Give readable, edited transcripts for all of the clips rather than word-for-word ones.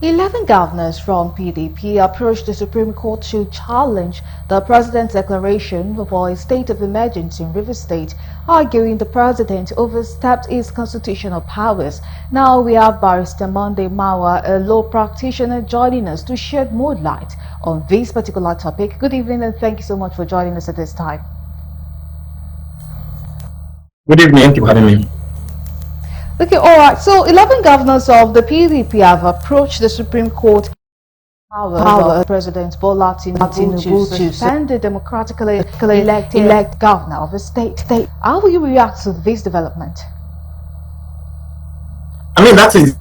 11 governors from PDP approached the Supreme Court to challenge the president's declaration for a state of emergency in Rivers State, arguing the president overstepped his constitutional powers. Now we have Barrister Mawah, a law practitioner, joining us to shed more light on this particular topic. Good evening and thank you so much for joining us at this time. Good evening. Thank you for having me. Okay, all right. So 11 governors of the PDP have approached the Supreme Court power President Bola Tinubu to suspend the democratically elected governor of the state. How will you react to this development? I mean, I think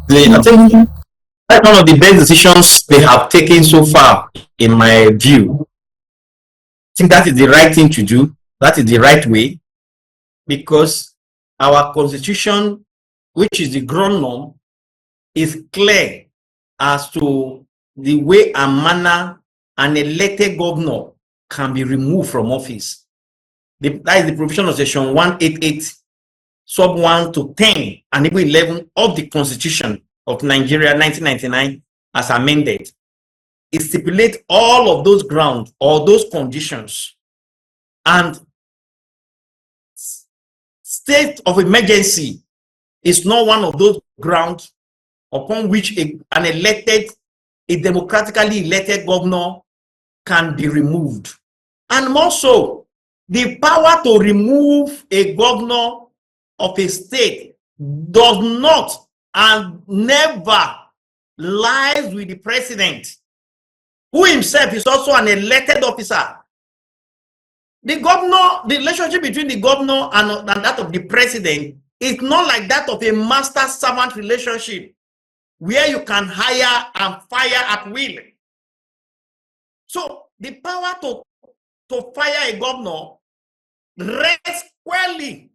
that's one of the best decisions they have taken so far, in my view. I think that is the right thing to do. That is the right way, because our constitution, which is the ground norm, is clear as to the way and manner an elected governor can be removed from office. That is the provision of section 188, sub 1 to 10, and even 11 of the Constitution of Nigeria 1999 as amended. It stipulates all of those grounds or those conditions, and state of emergency is not one of those grounds upon which a democratically elected governor can be removed. And more so, the power to remove a governor of a state does not and never lies with the president, who himself is also an elected officer. The governor, the relationship between the governor and that of the president is not like that of a master-servant relationship, where you can hire and fire at will. So the power to fire a governor rests squarely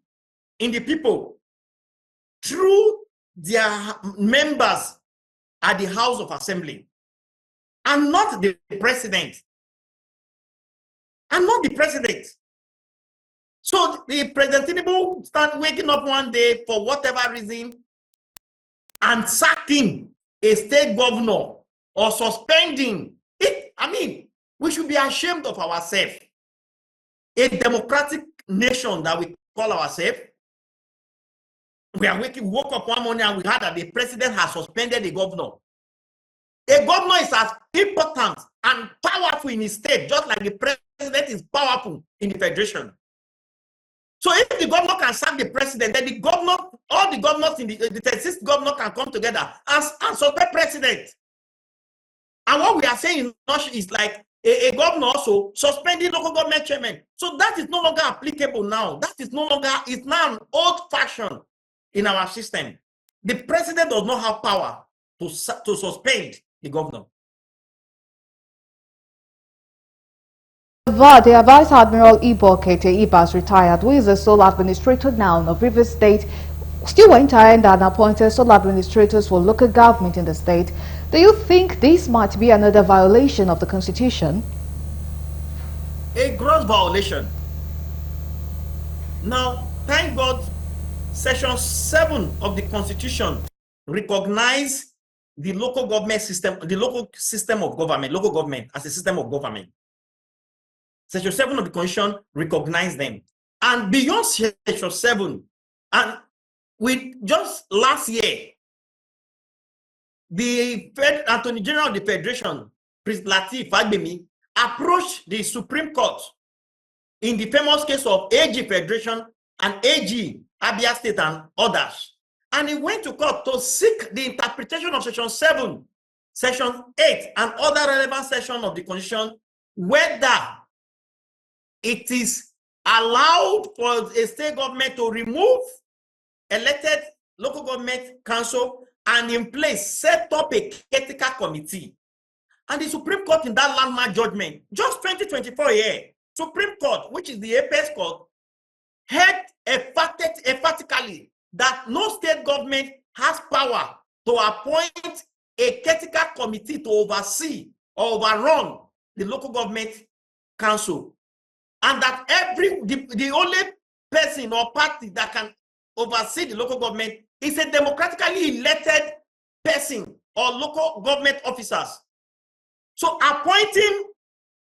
in the people through their members at the House of Assembly, and not the president. And not the president. So the President Tinubu start waking up one day for whatever reason and sacking a state governor or suspending it. I mean, we should be ashamed of ourselves. A democratic nation that we call ourselves. We woke up one morning and we heard that the president has suspended the governor. A governor is as important and powerful in his state, just like the president is powerful in the federation. So if the governor can sack the president, then the governor, all the governors in the 36th governor can come together and suspend president. And what we are saying is like a governor also suspending local government chairman. So that is no longer applicable now. That is no longer, it's now an old fashion in our system. The president does not have power to suspend the governor. The Vice Admiral Ibokete Ibas retired, who is the sole administrator now of Rivers State, still went ahead and appointed sole administrators for local government in the state. Do you think this might be another violation of the Constitution? A gross violation. Now, thank God, Section 7 of the Constitution recognizes the local government system, the local system of government, local government as a system of government. Section 7 of the Constitution recognizes them. And beyond Section 7, and with just last year, the Attorney General of the Federation, Prince Lateef Fagbemi, approached the Supreme Court in the famous case of AG Federation and AG Abia State and others. And he went to court to seek the interpretation of Section 7, Section 8, and other relevant sections of the Constitution, whether it is allowed for a state government to remove elected local government council and in place set up a critical committee. And the Supreme Court, in that landmark judgment, just 2024 year, Supreme Court, which is the apex court, held emphatically that no state government has power to appoint a critical committee to oversee or overrun the local government council, and that the only person or party that can oversee the local government is a democratically elected person or local government officers. So appointing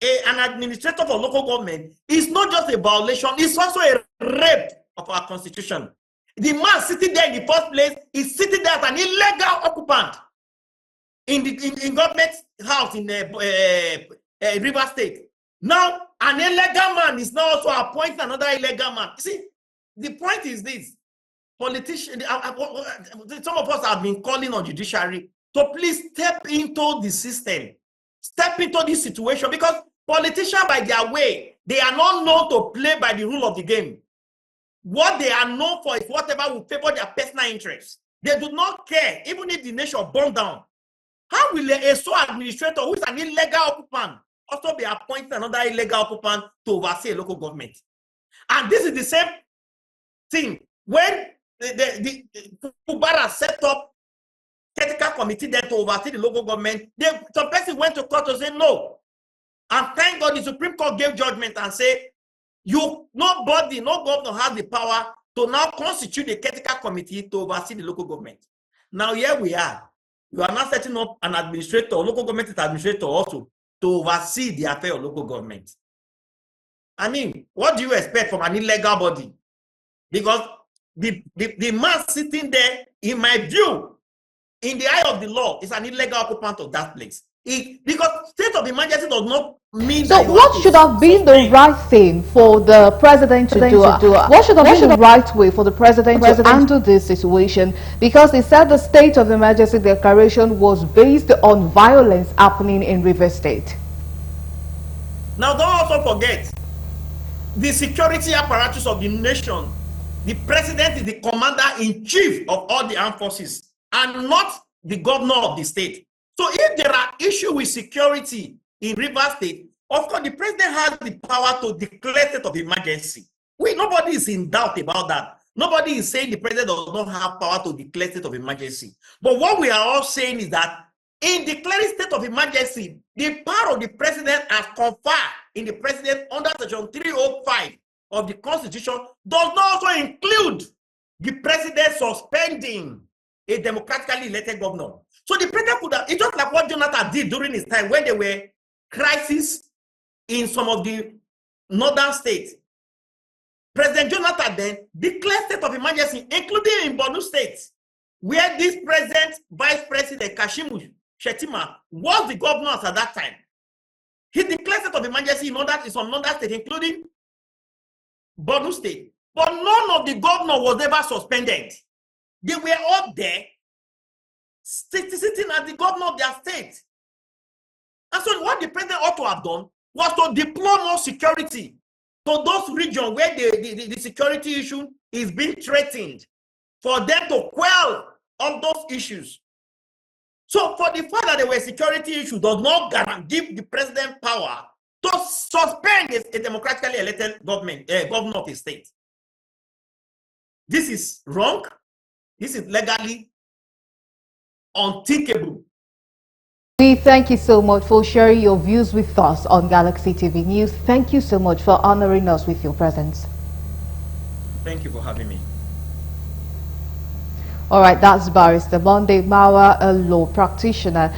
an administrator for local government is not just a violation, it's also a rape of our constitution. The man sitting there in the first place is sitting there as an illegal occupant in government house in River State. Now, an illegal man is now also appointing another illegal man. See, the point is this: politicians, some of us have been calling on judiciary to please step into the system, step into this situation, because politicians, by their way, they are not known to play by the rule of the game. What they are known for is whatever will favor their personal interests. They do not care, even if the nation burns down. How will a sole administrator who is an illegal occupant also be appointed another illegal occupant to oversee a local government? And this is the same thing when the Barr set up technical committee then to oversee the local government. Some person went to court to say no. And thank God the Supreme Court gave judgment and say, nobody, no governor has the power to now constitute a technical committee to oversee the local government. Now here we are. You are now setting up an administrator, local government administrator also, to oversee the affair of local government. I mean, what do you expect from an illegal body? Because the man sitting there, in my view, in the eye of the law, is an illegal occupant of that place. Because state of emergency does not mean so what should have been the right thing for the president to do? What should have been the right way for the president to handle this situation? Because he said the state of emergency declaration was based on violence happening in River State. Now, don't also forget the security apparatus of the nation. The president is the commander-in-chief of all the armed forces and not the governor of the state. So if there are issues with security in River State, of course, the president has the power to declare state of emergency. Nobody is in doubt about that. Nobody is saying the president does not have power to declare state of emergency. But what we are all saying is that in declaring state of emergency, the power of the president as conferred in the president under section 305 of the Constitution does not also include the president suspending a democratically elected governor. So the president could have, it's just like what Jonathan did during his time when there were crises in some of the northern states. President Jonathan then declared state of emergency, including in Borno State, where this present Vice President Kashimu Shettima was the governor at that time. He declared state of emergency in some northern states, including Borno State. But none of the governors was ever suspended. They were all there, sitting as the governor of their state. And so what the president ought to have done was to deploy more security to those regions where the security issue is being threatened, for them to quell all those issues. So for the fact that there were security issues does not give the president power to suspend a democratically elected governor of a state. This is wrong. This is legally unthinkable. We thank you so much for sharing your views with us on Galaxy TV News. Thank you so much for honoring us with your presence. Thank you for having me. All right, that's Barrister Monday Mawah, a law practitioner.